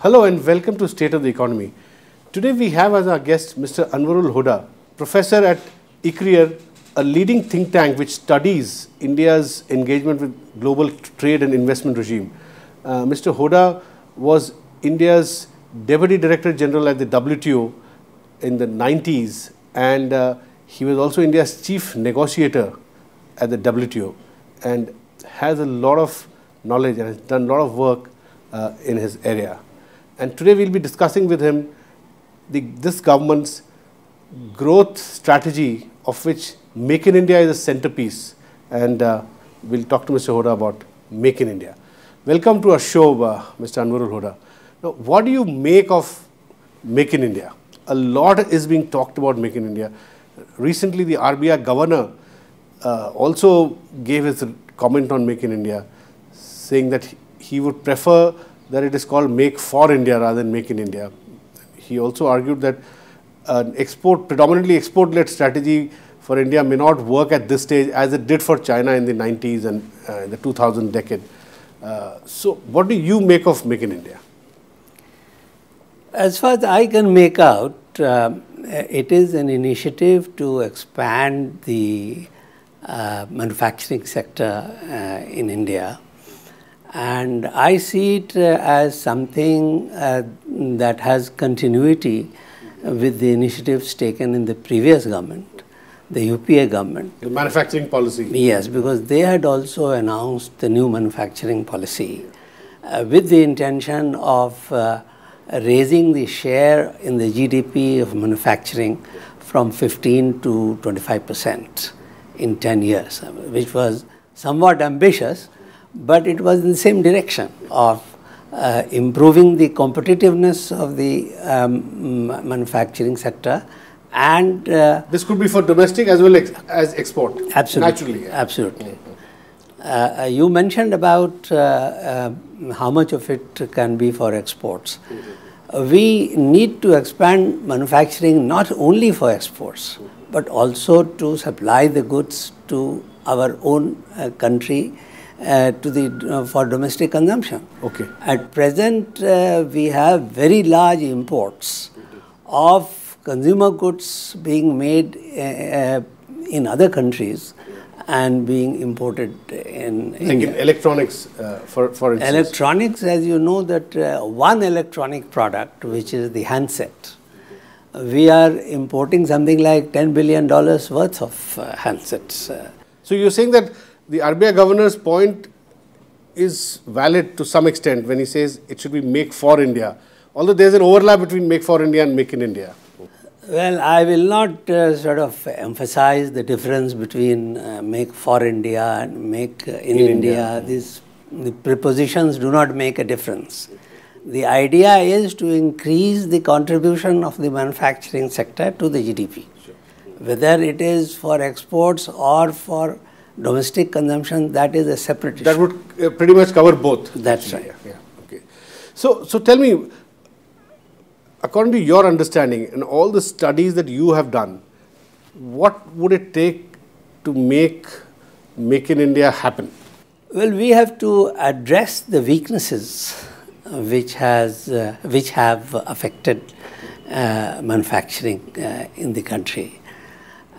Hello and welcome to State of the Economy. Today we have as our guest Mr. Anwarul Hoda, professor at ICRIER, a leading think tank which studies India's engagement with global trade and investment regime. Mr. Hoda was India's Deputy Director General at the WTO in the 90s, and he was also India's chief negotiator at the WTO and has a lot of knowledge and has done a lot of work in his area. And today we'll be discussing with him this government's growth strategy, of which Make in India is a centerpiece, and we'll talk to Mr. Hoda about Make in India. Welcome to our show, Mr. Anwarul Hoda. Now, what do you make of Make in India? A lot is being talked about Make in India. Recently, the RBI governor also gave his comment on Make in India, saying that he would prefer that it is called Make for India rather than Make in India. He also argued that an predominantly export-led strategy for India may not work at this stage as it did for China in the 90s and the 2000 decade. So what do you make of Make in India? As far as I can make out, it is an initiative to expand the manufacturing sector in India. And I see it as something that has continuity with the initiatives taken in the previous government, the UPA government. The manufacturing policy. Yes, because they had also announced the new manufacturing policy with the intention of raising the share in the GDP of manufacturing from 15 to 25% in 10 years, which was somewhat ambitious. But it was in the same direction of improving the competitiveness of the manufacturing sector, and this could be for domestic as well as export. Absolutely, naturally. Absolutely. You mentioned about how much of it can be for exports. We need to expand manufacturing not only for exports, but also to supply the goods to our own country. For domestic consumption. Okay. At present, we have very large imports of consumer goods being made in other countries and being imported in India. Like in electronics, for instance. Electronics, as you know, that one electronic product, which is the handset, we are importing something like $10 billion worth of handsets. So you're saying that the RBI governor's point is valid to some extent when he says it should be Make for India, although there's an overlap between Make for India and Make in India. Well, I will not sort of emphasize the difference between Make for India and Make in India. The prepositions do not make a difference. The idea is to increase the contribution of the manufacturing sector to the GDP, whether it is for exports or for domestic consumption. That is a separate issue. That would pretty much cover both. That's right. Yeah. Okay. So tell me, according to your understanding and all the studies that you have done, what would it take to make in India happen? Well, we have to address the weaknesses which have affected manufacturing in the country,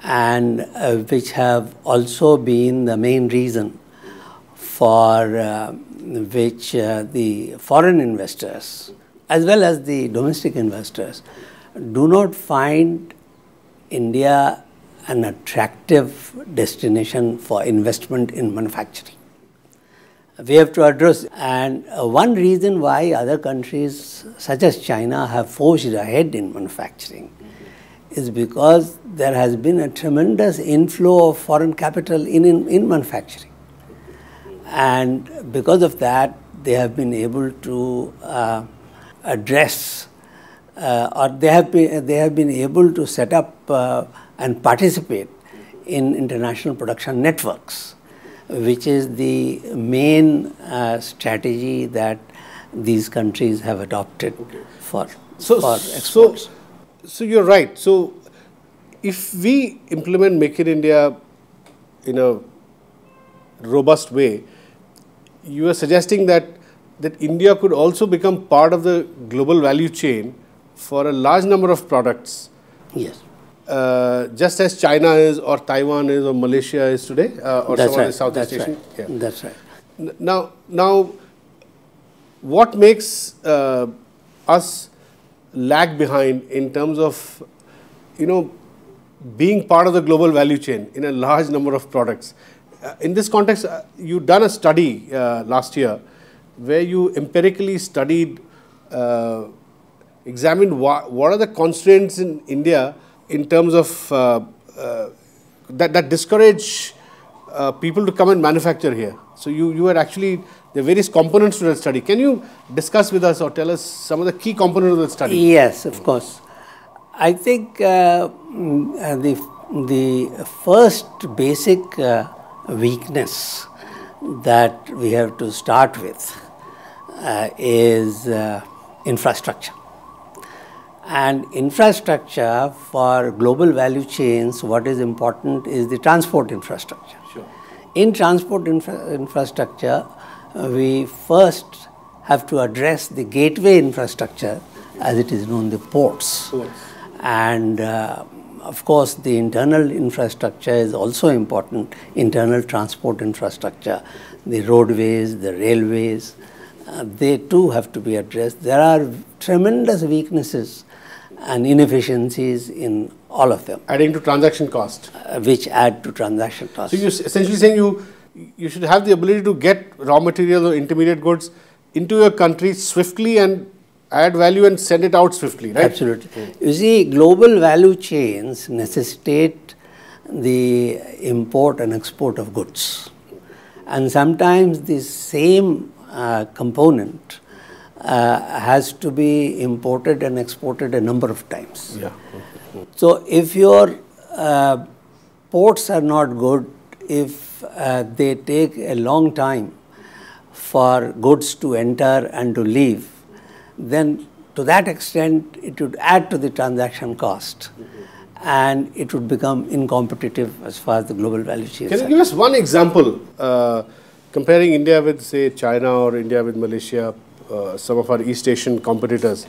and which have also been the main reason for which the foreign investors as well as the domestic investors do not find India an attractive destination for investment in manufacturing. We have to address, and one reason why other countries such as China have forged ahead in manufacturing is because there has been a tremendous inflow of foreign capital in manufacturing. And because of that, they have been able to address or they have been able to set up and participate in international production networks, which is the main strategy that these countries have adopted for exports. So you're right. So if we implement Make in India in a robust way, you are suggesting that that India could also become part of the global value chain for a large number of products. Yes. Just as China is, or Taiwan is, or Malaysia is today, or That's some of right. the Southeast That's Asian. right. Yeah. That's right. Now, what makes us lag behind in terms of, being part of the global value chain in a large number of products? In this context, you've done a study last year where you empirically studied, examined what are the constraints in India in terms of that discourage people to come and manufacture here. So you are actually, there are various components to that study. Can you discuss with us or tell us some of the key components of that study? Yes, of course. I think the first basic weakness that we have to start with is infrastructure. And infrastructure for global value chains, what is important is the transport infrastructure. Sure. In transport infrastructure, we first have to address the gateway infrastructure, as it is known, the ports. And of course, the internal infrastructure is also important, internal transport infrastructure, the roadways, the railways, they too have to be addressed. There are tremendous weaknesses and inefficiencies in all of them. Adding to transaction cost. Which add to transaction cost. So you're essentially saying you should have the ability to get raw materials or intermediate goods into your country swiftly and add value and send it out swiftly, right? Absolutely. You see, global value chains necessitate the import and export of goods. And sometimes the same component has to be imported and exported a number of times. Yeah. So if your ports are not good, if they take a long time for goods to enter and to leave, then to that extent it would add to the transaction cost and it would become incompetitive as far as the global value chain. Can you give us one example comparing India with, say, China or India with Malaysia, some of our East Asian competitors,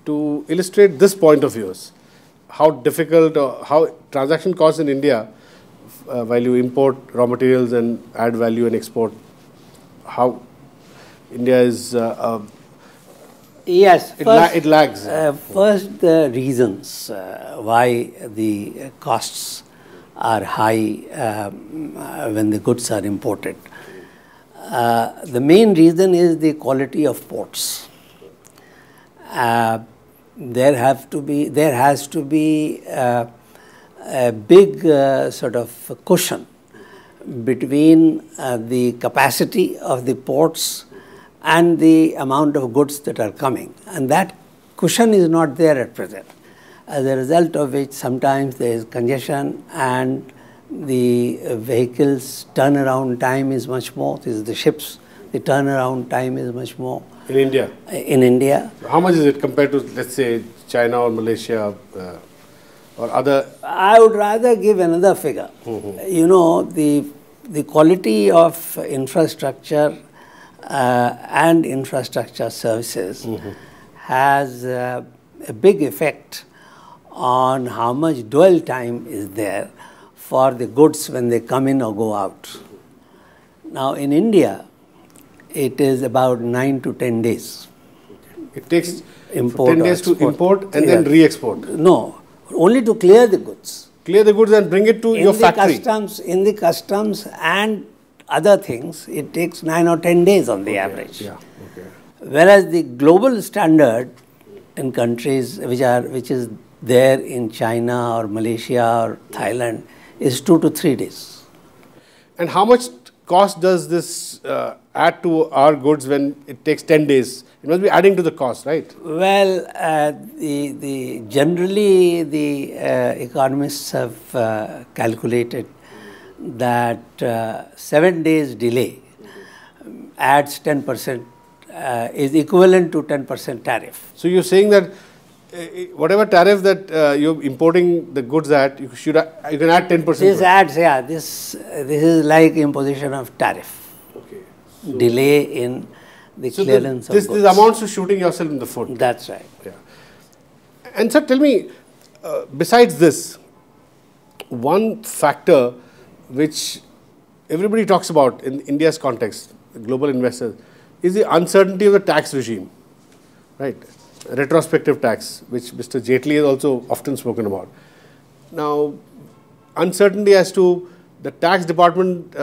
to illustrate this point of yours? How difficult or how transaction costs in India while you import raw materials and add value and export, how India is yes, it lags. First, the reasons why the costs are high when the goods are imported. The main reason is the quality of ports. There has to be a big sort of cushion between the capacity of the ports and the amount of goods that are coming, and that cushion is not there at present, as a result of which sometimes there is congestion and the vehicles turnaround time is much more. This is the ships, the turnaround time is much more. In India? In India. How much is it compared to, let's say, China or Malaysia or other? I would rather give another figure. You know, the quality of infrastructure and infrastructure services has a big effect on how much dwell time is there for the goods when they come in or go out. Now in India, it is about 9 to 10 days. It takes 10 Import days to import and Yes. then re-export. No, only to clear the goods. Clear the goods and bring it to your factory. In the customs and other things, it takes 9 or 10 days on the average. Yeah. Okay. Whereas the global standard in countries which is there in China or Malaysia or Thailand is 2 to 3 days. And how much cost does this add to our goods when it takes 10 days? It must be adding to the cost, right? Well, generally the economists have calculated that 7 days delay adds 10%, is equivalent to 10% tariff. So you're saying that whatever tariff that you're importing the goods at, you can add 10%. This adds, yeah, this is like imposition of tariff. Okay. Delay in the so clearance of this goods. amounts to shooting yourself in the foot. That's right. Yeah. And sir, tell me, besides this, one factor which everybody talks about in India's context, global investors, is the uncertainty of the tax regime, right? Retrospective tax, which Mr. Jaitley has also often spoken about. Now, uncertainty as to the tax department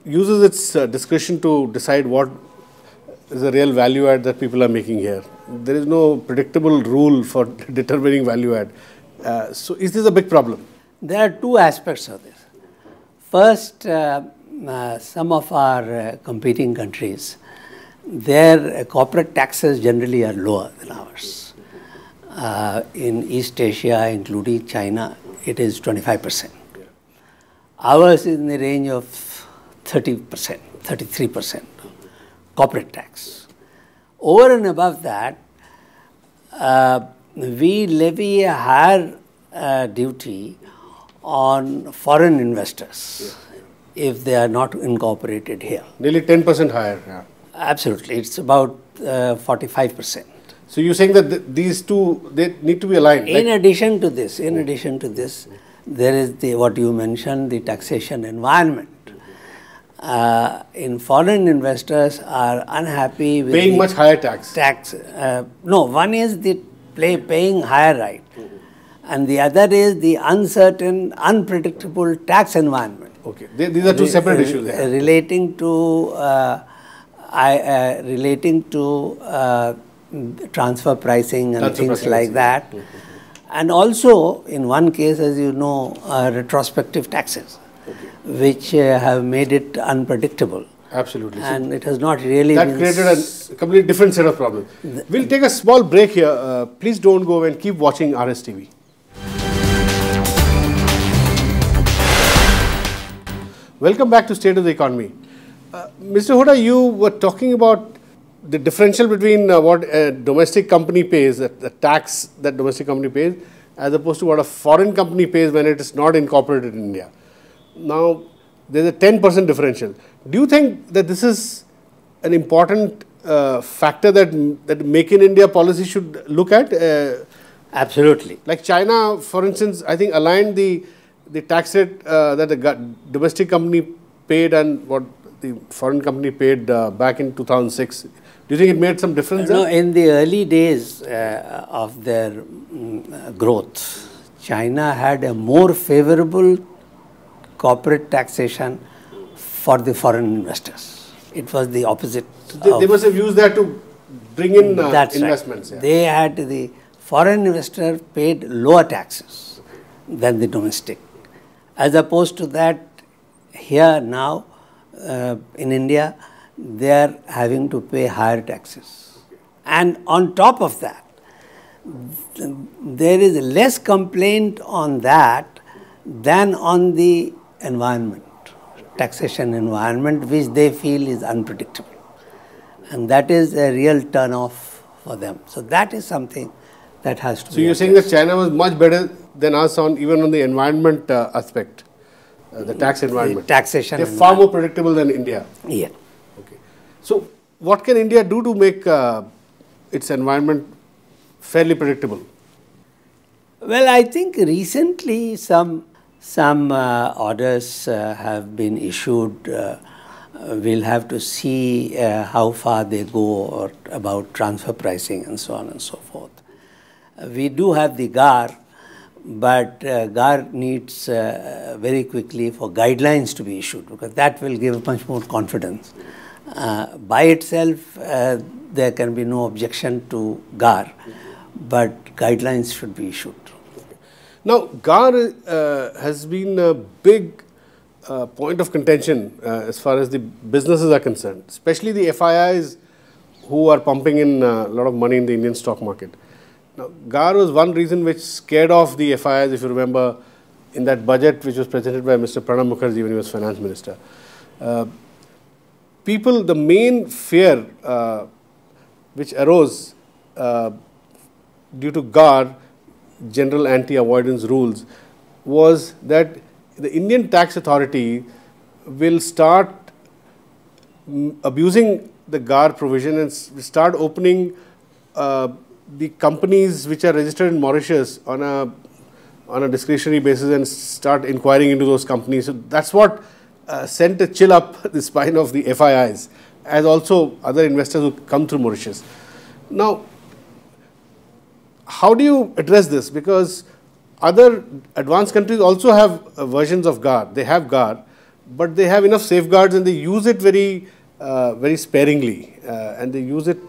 uses its discretion to decide what is the real value add that people are making here. There is no predictable rule for determining value add. So, is this a big problem? There are two aspects of this. First, some of our competing countries, their corporate taxes generally are lower than ours. In East Asia, including China, it is 25%. Ours is in the range of 30%, 33% corporate tax. Over and above that, we levy a higher duty on foreign investors if they are not incorporated here. Nearly 10% higher. Yeah. Absolutely. It's about 45%. So, you're saying that these two, they need to be aligned? In addition to this, there is what you mentioned, the taxation environment. In foreign investors are unhappy with paying much higher tax. No, one is the paying higher rate, and the other is the uncertain, unpredictable tax environment. Okay, these are two separate issues. Relating to transfer pricing and things like that. And also, in one case, as you know, retrospective taxes, which have made it unpredictable. Absolutely. And it has not really that created a completely different set of problems. We'll take a small break here. Please don't go and keep watching RSTV. Welcome back to State of the Economy. Mr. Hoda, you were talking about the differential between what a domestic company pays, the tax that domestic company pays, as opposed to what a foreign company pays when it is not incorporated in India. Now, there's a 10% differential. Do you think that this is an important factor that Make in India policy should look at? Absolutely. Like China, for instance, I think aligned the tax rate that the domestic company paid and what the foreign company paid back in 2006. Do you think it made some difference? No, in the early days of their growth, China had a more favorable corporate taxation for the foreign investors. It was the opposite. So they must have used that to bring in investments. Right. Yeah. They had the foreign investor paid lower taxes than the domestic. As opposed to that, here now in India, they are having to pay higher taxes. And on top of that, there is less complaint on that than on the environment, taxation environment, which they feel is unpredictable. And that is a real turn-off for them. So that is something that has to be. So you're saying that China was much better than us even on the environment aspect, the tax environment. The taxation. They're far more predictable than India. Yeah. Okay. So what can India do to make its environment fairly predictable? Well, I think recently some orders have been issued. We'll have to see how far they go or about transfer pricing and so on and so forth. We do have the GAR, but GAR needs very quickly for guidelines to be issued, because that will give much more confidence. By itself, there can be no objection to GAR, but guidelines should be issued. Now, GAR has been a big point of contention as far as the businesses are concerned, especially the FIIs who are pumping in a lot of money in the Indian stock market. Now, GAR was one reason which scared off the FIIs, if you remember, in that budget which was presented by Mr. Pranab Mukherjee when he was finance minister. The main fear which arose due to GAR, General Anti-Avoidance Rules, was that the Indian tax authority will start abusing the GAR provision and start opening the companies which are registered in Mauritius on a discretionary basis and start inquiring into those companies. So that's what sent a chill up the spine of the FIIs, as also other investors who come through Mauritius. Now, how do you address this? Because other advanced countries also have versions of GAR. They have GAR, but they have enough safeguards and they use it very, very sparingly and they use it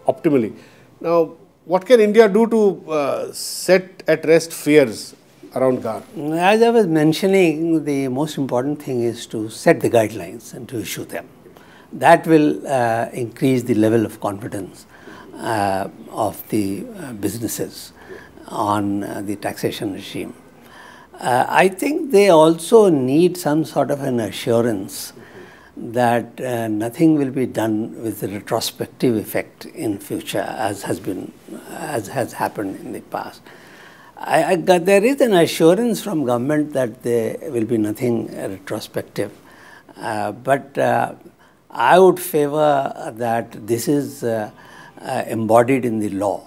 optimally. Now, what can India do to set at rest fears around GAR? As I was mentioning, the most important thing is to set the guidelines and to issue them. That will increase the level of confidence of the businesses on the taxation regime. I think they also need some sort of an assurance that nothing will be done with a retrospective effect in future, as has happened in the past. There is an assurance from government that there will be nothing retrospective, but I would favor that this is embodied in the law,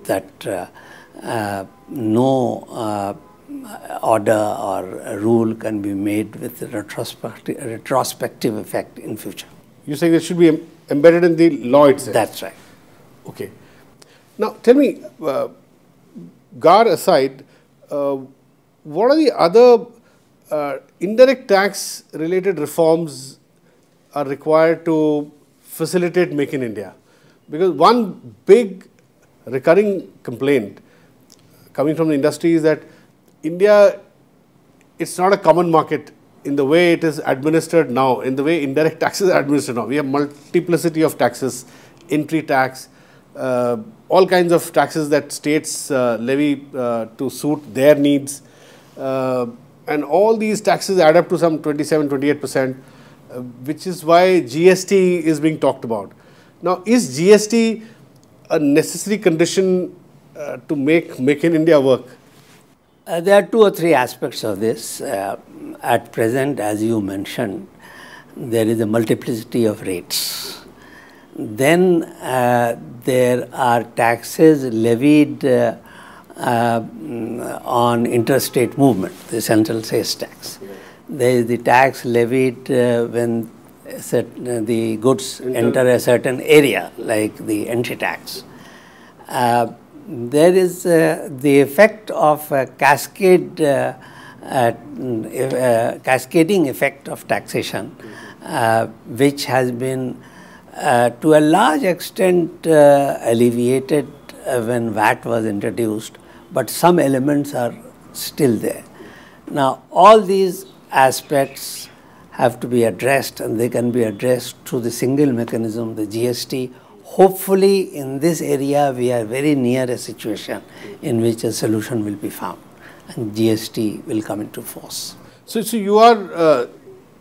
that no order or rule can be made with a retrospective effect in future. You're saying it should be embedded in the law itself? That's right. Okay. Now, tell me, GAR aside, what are the other indirect tax related reforms are required to facilitate Make in India? Because one big recurring complaint coming from the industry is that India, it's not a common market in the way it is administered now, in the way indirect taxes are administered now. We have multiplicity of taxes, entry tax, all kinds of taxes that states levy to suit their needs. And all these taxes add up to some 27–28%, which is why GST is being talked about. Now, is GST a necessary condition to make in India work? There are 2 or 3 aspects of this. At present, as you mentioned, there is a multiplicity of rates. Then there are taxes levied on interstate movement, the central sales tax. There is the tax levied when the goods enter a certain area, like the entry tax. There is the effect of cascading effect of taxation, which has been to a large extent alleviated when VAT was introduced, but some elements are still there. Now, all these aspects have to be addressed, and they can be addressed through the single mechanism, the GST. Hopefully, in this area, we are very near a situation in which a solution will be found, and GST will come into force. So you are,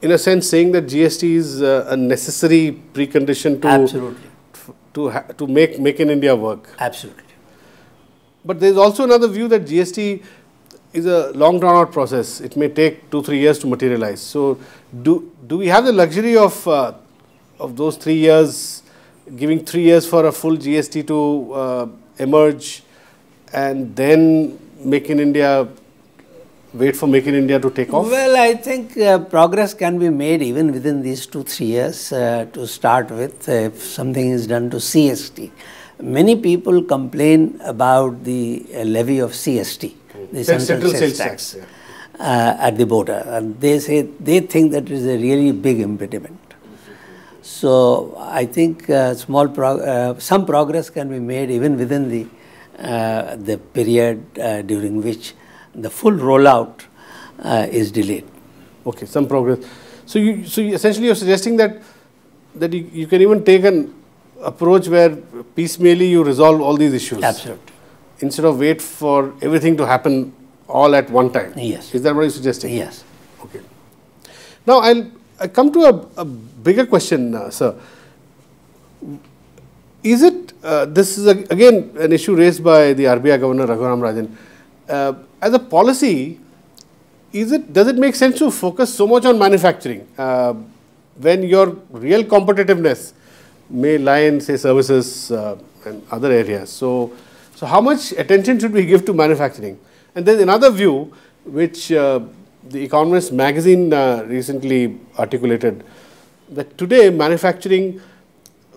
in a sense, saying that GST is a necessary precondition to Absolutely. to make in India work. Absolutely. But there is also another view that GST is a long drawn out process. It may take 2–3 years to materialize. So do we have the luxury of those 3 years, giving 3 years for a full GST to emerge, and then Make in India, wait for Make in India to take off? Well, I think progress can be made even within these 2–3 years to start with, if something is done to CST. Many people complain about the levy of CST, the central sales tax, at the border, and they say they think that is a really big impediment. So I think some progress can be made even within the period during which the full rollout is delayed. Okay, some progress. So you essentially you're suggesting that you can even take an approach where piecemeally you resolve all these issues. Absolutely. Instead of wait for everything to happen all at one time. Yes. Is that what you're suggesting? Yes. Okay. Now I come to a bigger question, sir. Is it, this is again an issue raised by the RBI Governor Raghuram Rajan. As a policy, does it make sense to focus so much on manufacturing when your real competitiveness may lie in, say, services and other areas. So how much attention should we give to manufacturing? And there's another view which the Economist magazine recently articulated, that today manufacturing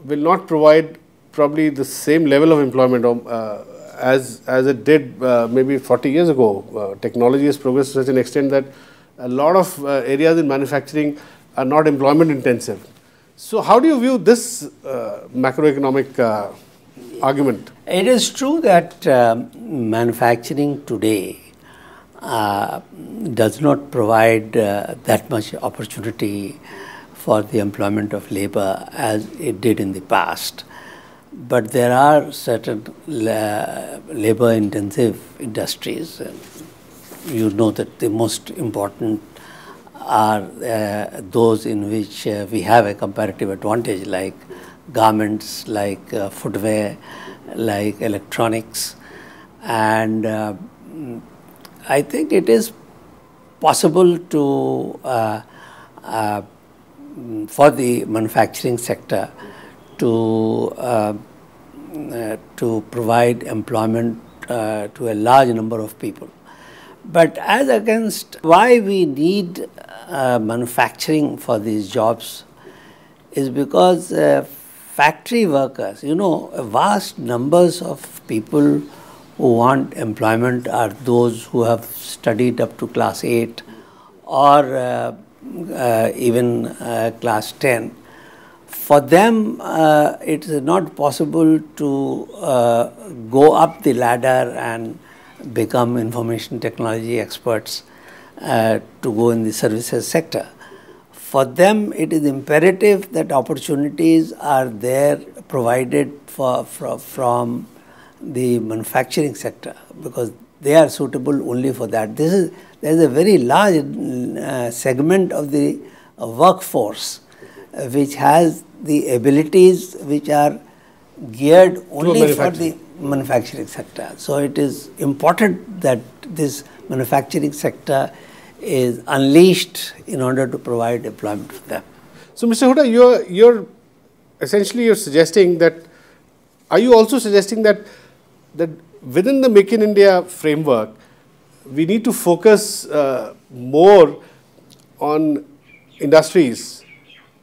will not provide probably the same level of employment as it did maybe 40 years ago. Technology has progressed to such an extent that a lot of areas in manufacturing are not employment intensive. So how do you view this macroeconomic argument? It is true that manufacturing today does not provide that much opportunity for the employment of labor as it did in the past. But there are certain labor intensive industries. You know that the most important are those in which we have a comparative advantage, like garments, like footwear, like electronics. And I think it is possible to for the manufacturing sector to provide employment to a large number of people. But as against why we need manufacturing for these jobs is because factory workers, vast numbers of people who want employment are those who have studied up to class 8 or even class 10. For them, it is not possible to go up the ladder and become information technology experts to go in the services sector. For them, it is imperative that opportunities are there provided from the manufacturing sector, because they are suitable only for that. There is a very large segment of the workforce which has the abilities which are geared only for the manufacturing sector. So it is important that this manufacturing sector is unleashed in order to provide employment for them. So Mr. Hoda, you're essentially suggesting that, are you also suggesting that within the Make in India framework, we need to focus more on industries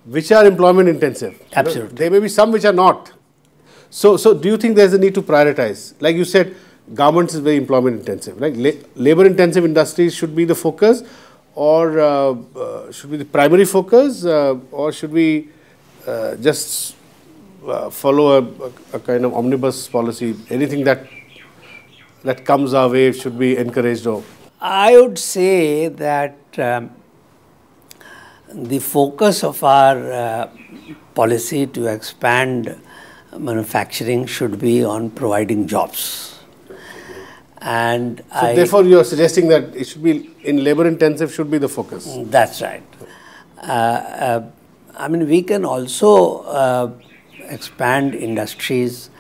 which are employment intensive? Absolutely. There may be some which are not. So do you think there's a need to prioritize? Like you said, garments is very employment intensive. Like labor intensive industries should be the focus, or should be the primary focus, or should we just follow a kind of omnibus policy? Anything that comes our way should be encouraged? Or I would say that the focus of our policy to expand manufacturing should be on providing jobs. And so therefore you are suggesting that it should be in labor intensive should be the focus. That's right. I mean, we can also expand industries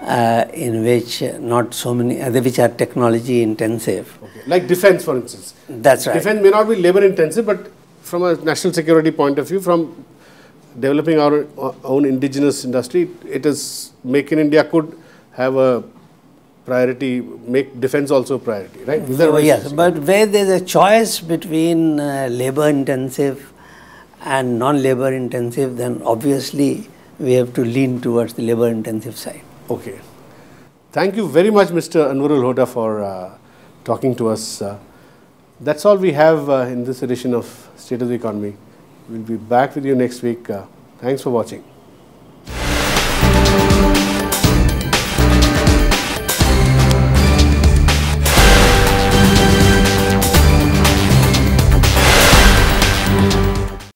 in which not so many, which are technology intensive. Okay. Like defense, for instance. That's right. Defense may not be labor intensive, but from a national security point of view, from developing our own indigenous industry, it is Make in India could have a priority, make defense also a priority, right? Yes, but where there is a choice between labor intensive and non-labor intensive, then obviously we have to lean towards the labor intensive side. Okay. Thank you very much, Mr. Anwarul Hoda, for talking to us. That's all we have in this edition of State of the Economy. We'll be back with you next week. Thanks for watching.